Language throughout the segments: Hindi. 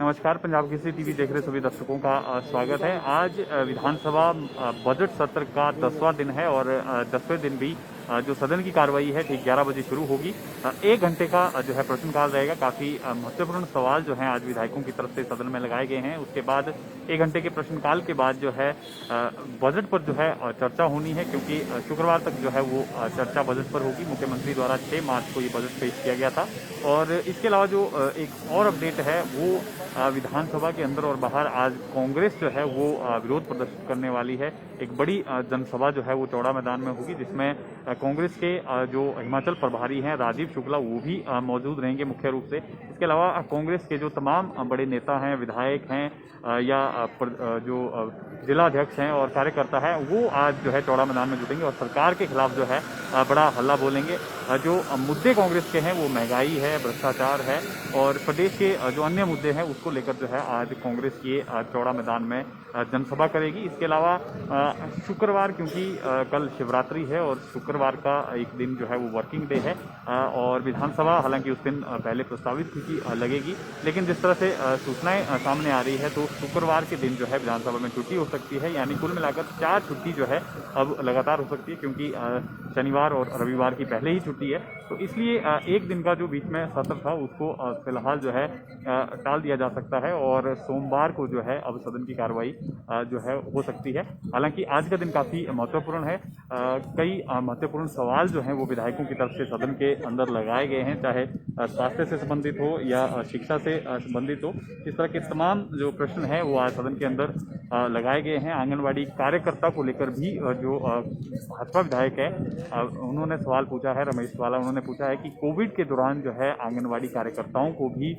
नमस्कार, पंजाब केसरी टीवी देख रहे सभी दर्शकों का स्वागत है। आज विधानसभा बजट सत्र का 10वां दिन है और 10वें दिन भी जो सदन की कार्रवाई है ठीक 11 बजे शुरू होगी। 1 घंटे का जो है प्रश्नकाल रहेगा। काफ़ी महत्वपूर्ण सवाल जो हैं आज विधायकों की तरफ से सदन में लगाए गए हैं। उसके बाद 1 घंटे के प्रश्नकाल के बाद जो है बजट पर जो है चर्चा होनी है, क्योंकि शुक्रवार तक जो है वो चर्चा बजट पर होगी। मुख्यमंत्री द्वारा 6 मार्च को ये बजट पेश किया गया था। और इसके अलावा जो एक और अपडेट है वो विधानसभा के अंदर और बाहर आज कांग्रेस जो है वो विरोध प्रदर्शित करने वाली है। एक बड़ी जनसभा जो है वो चौड़ा मैदान में होगी, जिसमें कांग्रेस के जो हिमाचल प्रभारी हैं राजीव शुक्ला वो भी मौजूद रहेंगे मुख्य रूप से। इसके अलावा कांग्रेस के जो तमाम बड़े नेता हैं, विधायक हैं या जो जिलाध्यक्ष हैं और कार्यकर्ता है वो आज जो है चौड़ा मैदान में जुटेंगे और सरकार के खिलाफ जो है बड़ा हल्ला बोलेंगे। जो मुद्दे कांग्रेस के हैं वो महंगाई है, भ्रष्टाचार है और प्रदेश के जो अन्य मुद्दे हैं उसको लेकर जो है आज कांग्रेस ये चौड़ा मैदान में जनसभा करेगी। इसके अलावा शुक्रवार, क्योंकि कल शिवरात्रि है और शुक्रवार का एक दिन जो है वो वर्किंग डे है और विधानसभा हालांकि उस दिन पहले प्रस्तावित थी कि लगेगी, लेकिन जिस तरह से सूचनाएं सामने आ रही है तो शुक्रवार के दिन जो है विधानसभा में छुट्टी हो सकती है। यानी कुल मिलाकर 4 छुट्टी जो है अब लगातार हो सकती है, क्योंकि शनिवार और रविवार की पहले ही छुट्टी है। तो इसलिए एक दिन का जो बीच में सत्र था उसको फिलहाल जो है टाल दिया जा सकता है और सोमवार को जो है अब सदन की कार्रवाई जो है हो सकती है। हालांकि आज का दिन काफ़ी महत्वपूर्ण है। कई महत्वपूर्ण सवाल जो हैं वो विधायकों की तरफ से सदन के अंदर लगाए गए हैं, चाहे स्वास्थ्य से संबंधित हो या शिक्षा से संबंधित हो। इस तरह के तमाम जो प्रश्न हैं वो आज सदन के अंदर लगाए गए हैं। आंगनबाड़ी कार्यकर्ता को लेकर भी जो भाजपा विधायक है उन्होंने सवाल पूछा है, रमेश वाला, उन्होंने पूछा है कि कोविड के दौरान जो है आंगनबाड़ी कार्यकर्ताओं को भी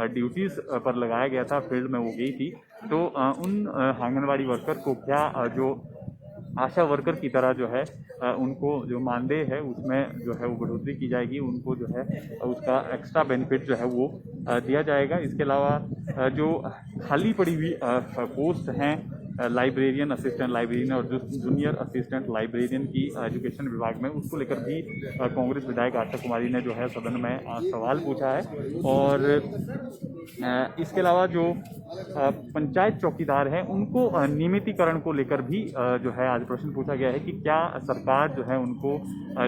ड्यूटीज़ पर लगाया गया था, फील्ड में वो गई थी, तो उन आंगनबाड़ी वर्कर को क्या जो आशा वर्कर की तरह जो है उनको जो मानदेय है उसमें जो है वो बढ़ोतरी की जाएगी, उनको जो है उसका एक्स्ट्रा बेनिफिट जो है वो दिया जाएगा। इसके अलावा जो खाली पड़ी हुई पोस्ट हैं लाइब्रेरियन, असिस्टेंट लाइब्रेरियन और जो जूनियर असिस्टेंट लाइब्रेरियन की एजुकेशन विभाग में, उसको लेकर भी कांग्रेस विधायक आशा कुमारी ने जो है सदन में सवाल पूछा है। और इसके अलावा जो पंचायत चौकीदार हैं उनको नियमितीकरण को लेकर भी जो है आज प्रश्न पूछा गया है कि क्या सरकार जो है उनको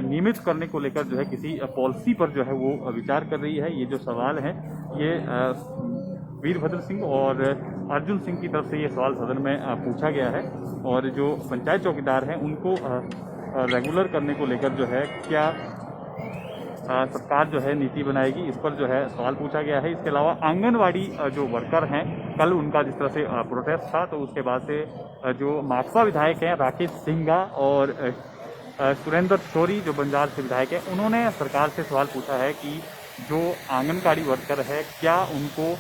नियमित करने को लेकर जो है किसी पॉलिसी पर जो है वो विचार कर रही है। ये जो सवाल है ये वीरभद्र सिंह और अर्जुन सिंह की तरफ से ये सवाल सदन में पूछा गया है। और जो पंचायत चौकीदार हैं उनको रेगुलर करने को लेकर जो है क्या सरकार जो है नीति बनाएगी, इस पर जो है सवाल पूछा गया है। इसके अलावा आंगनवाड़ी जो वर्कर हैं, कल उनका जिस तरह से प्रोटेस्ट था तो उसके बाद से जो माकपा विधायक हैं राकेश सिंघा और सुरेंद्र शौरी जो बंजार से विधायक हैं, उन्होंने सरकार से सवाल पूछा है कि जो आंगनबाड़ी वर्कर है क्या उनको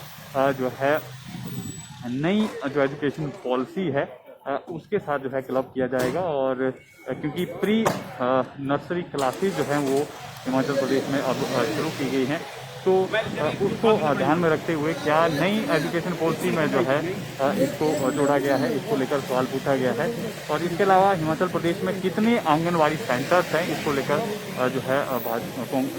जो है नई जो एजुकेशन पॉलिसी है उसके साथ जो है क्लब किया जाएगा। और क्योंकि प्री नर्सरी क्लासेस जो हैं वो हिमाचल प्रदेश में अब शुरू की गई हैं, तो उसको ध्यान में रखते हुए क्या नई एजुकेशन पॉलिसी में जो है इसको जोड़ा गया है, इसको लेकर सवाल पूछा गया है। और इसके अलावा हिमाचल प्रदेश में कितने आंगनबाड़ी सेंटर्स हैं, इसको लेकर जो है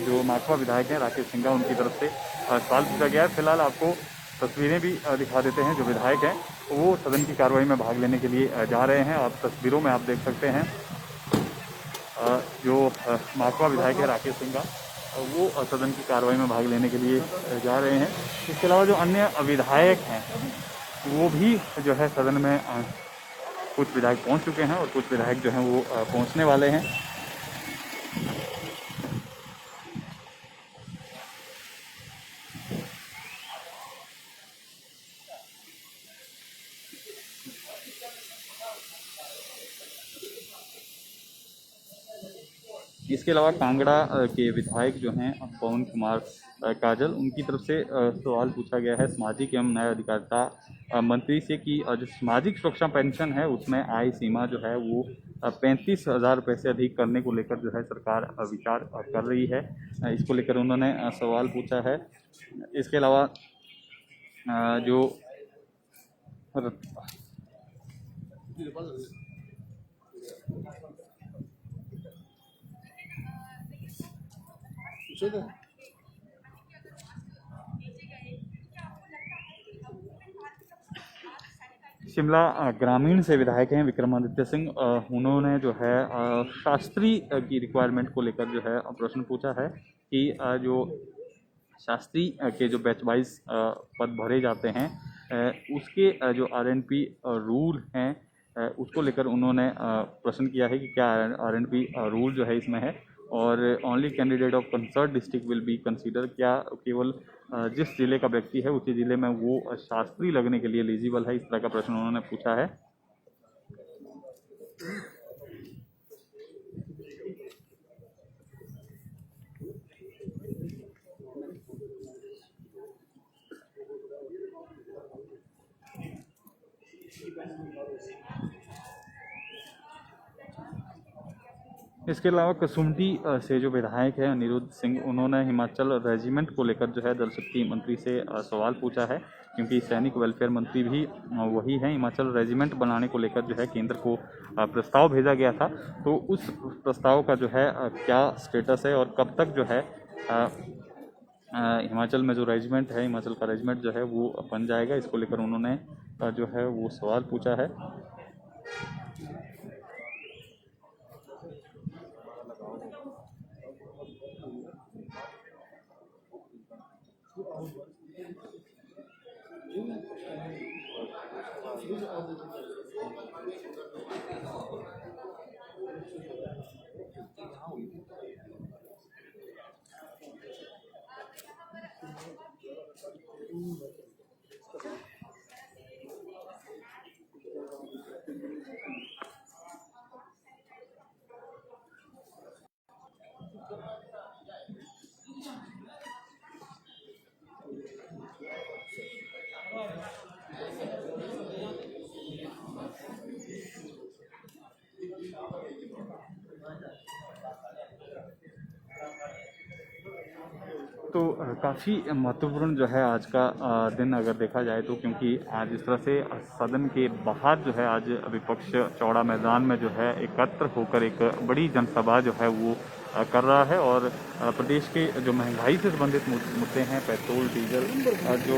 जो माकपा विधायक हैं राकेश सिंघा उनकी तरफ से सवाल पूछा गया है। फिलहाल आपको तस्वीरें भी दिखा देते हैं। जो विधायक हैं वो सदन की कार्रवाई में भाग लेने के लिए जा रहे हैं। आप तस्वीरों में आप देख सकते हैं जो माकपा विधायक है राकेश सिंघा वो सदन की कार्रवाई में भाग लेने के लिए जा रहे हैं। इसके अलावा जो अन्य विधायक हैं वो भी जो है सदन में कुछ विधायक पहुंच चुके हैं और कुछ विधायक जो हैं वो पहुंचने वाले हैं। इसके अलावा कांगड़ा के विधायक जो हैं पवन कुमार काजल, उनकी तरफ से सवाल पूछा गया है सामाजिक एवं न्याय अधिकारिता मंत्री से कि जो सामाजिक सुरक्षा पेंशन है उसमें आय सीमा जो है वो 35,000 रुपये से अधिक करने को लेकर जो है सरकार विचार कर रही है। इसको लेकर उन्होंने सवाल पूछा है। इसके अलावा जो शिमला ग्रामीण से विधायक हैं विक्रमादित्य सिंह। उन्होंने जो है शास्त्री की रिक्वायरमेंट को लेकर जो है प्रश्न पूछा है कि जो शास्त्री के जो बैच वाइज पद भरे जाते हैं उसके जो आरएनपी रूल हैं उसको लेकर उन्होंने प्रश्न किया है कि क्या आरएनपी रूल जो है इसमें है और only candidate of concern district will be consider, क्या केवल जिस जिले का व्यक्ति है उसी जिले में वो शास्त्री लगने के लिए एलिजिबल है, इस तरह का प्रश्न उन्होंने पूछा है। इसके अलावा कसुम्पटी से जो विधायक है अनिरुद्ध सिंह, उन्होंने हिमाचल रेजिमेंट को लेकर जो है जल शक्ति मंत्री से सवाल पूछा है, क्योंकि सैनिक वेलफेयर मंत्री भी वही हैं। हिमाचल रेजिमेंट बनाने को लेकर जो है केंद्र को प्रस्ताव भेजा गया था, तो उस प्रस्ताव का जो है क्या स्टेटस है और कब तक जो है हिमाचल में जो रेजिमेंट है, हिमाचल का रेजिमेंट जो है वो बन जाएगा, इसको लेकर उन्होंने जो है वो सवाल पूछा है। तो काफ़ी महत्वपूर्ण जो है आज का दिन अगर देखा जाए तो, क्योंकि आज इस तरह से सदन के बाहर जो है आज विपक्ष चौड़ा मैदान में जो है एकत्र होकर एक बड़ी जनसभा जो है वो कर रहा है और प्रदेश के जो महंगाई से संबंधित मुद्दे हैं, पेट्रोल डीजल जो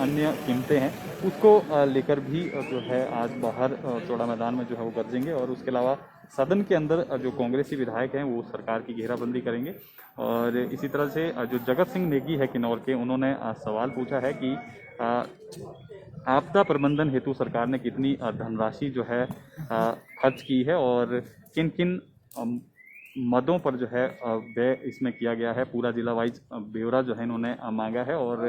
अन्य कीमतें हैं, उसको लेकर भी जो है आज बाहर चौड़ा मैदान में जो है वो गरजेंगे। और उसके अलावा सदन के अंदर जो कांग्रेसी विधायक हैं वो सरकार की घेराबंदी करेंगे। और इसी तरह से जो जगत सिंह नेगी है किन्नौर के, उन्होंने सवाल पूछा है कि आपदा प्रबंधन हेतु सरकार ने कितनी धनराशि जो है खर्च की है और किन किन मदों पर जो है व्यय इसमें किया गया है, पूरा जिला वाइज ब्यौरा जो है इन्होंने मांगा है। और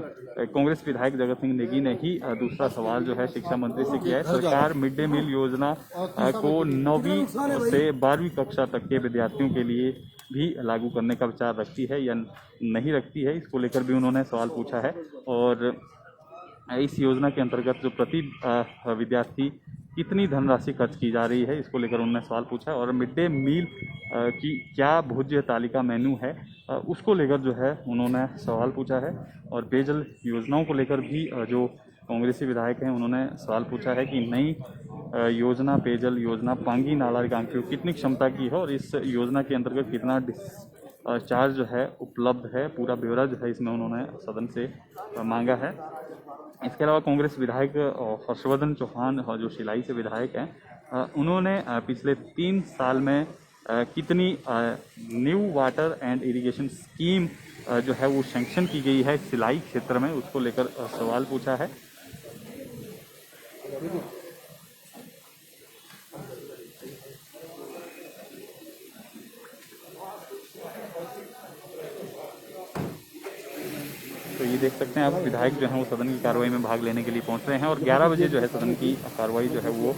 कांग्रेस विधायक जगत सिंह नेगी ने ही दूसरा सवाल जो है शिक्षा मंत्री से किया है। सरकार मिड डे मील योजना को 9वीं से 12वीं कक्षा तक के विद्यार्थियों के लिए भी लागू करने का विचार रखती है या नहीं रखती है, इसको लेकर भी उन्होंने सवाल पूछा है। और इस योजना के अंतर्गत जो प्रति विद्यार्थी कितनी धनराशि खर्च की जा रही है, इसको लेकर उन्होंने सवाल पूछा है। और मिड डे मील की क्या भोज्य तालिका मेनू है, उसको लेकर जो है उन्होंने सवाल पूछा है। और पेयजल योजनाओं को लेकर भी जो कांग्रेसी विधायक हैं उन्होंने सवाल पूछा है कि नई योजना पेयजल योजना पांगी नाला रिकांगपिओ कितनी क्षमता की है और इस योजना के अंतर्गत कितना चार्ज जो है उपलब्ध है, पूरा ब्यौरा जो है इसमें उन्होंने सदन से मांगा है। इसके अलावा कांग्रेस विधायक हर्षवर्धन चौहान जो शिलाई से विधायक हैं, उन्होंने पिछले 3 साल में कितनी new water and irrigation scheme जो है वो सैंक्शन की गई है सिलाई क्षेत्र में, उसको लेकर सवाल पूछा है। तो ये देख सकते हैं आप, विधायक जो हैं वो सदन की कार्रवाई में भाग लेने के लिए पहुंच रहे हैं और 11 बजे जो है सदन की कार्रवाई जो है वो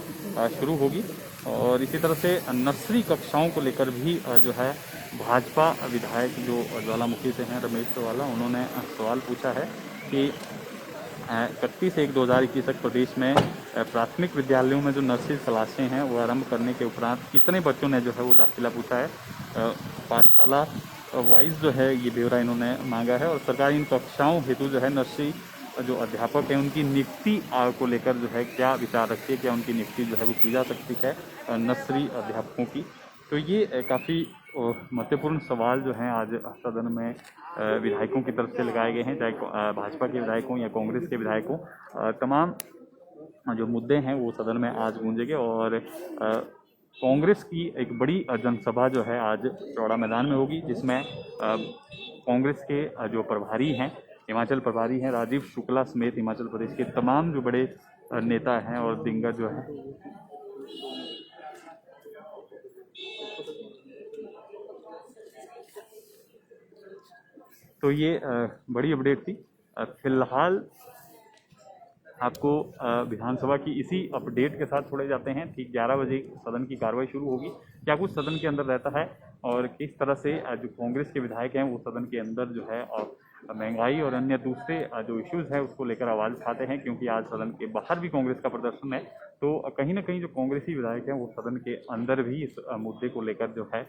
शुरू होगी। और इसी तरह से नर्सरी कक्षाओं को लेकर भी जो है भाजपा विधायक जो ज्वालामुखी से हैं रमेश चौवाला, उन्होंने सवाल पूछा है कि 31/1/2021 तक प्रदेश में प्राथमिक विद्यालयों में जो नर्सरी क्लासें हैं वो आरंभ करने के उपरांत कितने बच्चों ने जो है वो दाखिला पूछा है। पाठशाला वाइज जो है ये ब्यौरा इन्होंने मांगा है। और सरकार इन कक्षाओं हेतु जो है नर्सरी जो अध्यापक हैं उनकी नियुक्ति को लेकर जो है क्या विचार रखती है, क्या उनकी नियुक्ति जो है वो की जा सकती है नर्सरी अध्यापकों की। तो ये काफ़ी महत्वपूर्ण सवाल जो हैं आज सदन में विधायकों की तरफ से लगाए गए हैं, चाहे भाजपा के विधायकों या कांग्रेस के विधायकों। तमाम जो मुद्दे हैं वो सदन में आज गूंजेंगे और कांग्रेस की एक बड़ी जनसभा जो है आज चौड़ा मैदान में होगी, जिसमें कांग्रेस के जो प्रभारी हैं, हिमाचल प्रभारी हैं राजीव शुक्ला समेत हिमाचल प्रदेश के तमाम जो बड़े नेता हैं और दिग्गज जो हैं तो ये बड़ी अपडेट थी। फिलहाल आपको विधानसभा की इसी अपडेट के साथ छोड़े जाते हैं। ठीक 11 बजे सदन की कार्रवाई शुरू होगी। क्या कुछ सदन के अंदर रहता है और किस तरह से जो कांग्रेस के विधायक हैं वो सदन के अंदर जो है महंगाई और अन्य दूसरे जो इश्यूज हैं उसको लेकर आवाज़ उठाते हैं, क्योंकि आज सदन के बाहर भी कांग्रेस का प्रदर्शन है। तो कहीं ना कहीं जो कांग्रेसी विधायक हैं वो सदन के अंदर भी इस मुद्दे को लेकर जो है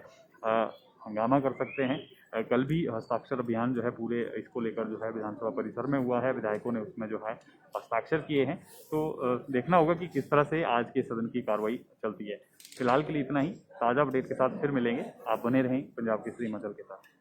हंगामा कर सकते हैं। कल भी हस्ताक्षर अभियान जो है पूरे इसको लेकर जो है विधानसभा परिसर में हुआ है, विधायकों ने उसमें जो है हस्ताक्षर किए हैं। तो देखना होगा कि किस तरह से आज के सदन की कार्रवाई चलती है। फिलहाल के लिए इतना ही। ताज़ा अपडेट के साथ फिर मिलेंगे। आप बने रहें पंजाब केसरी हिमाचल के साथ।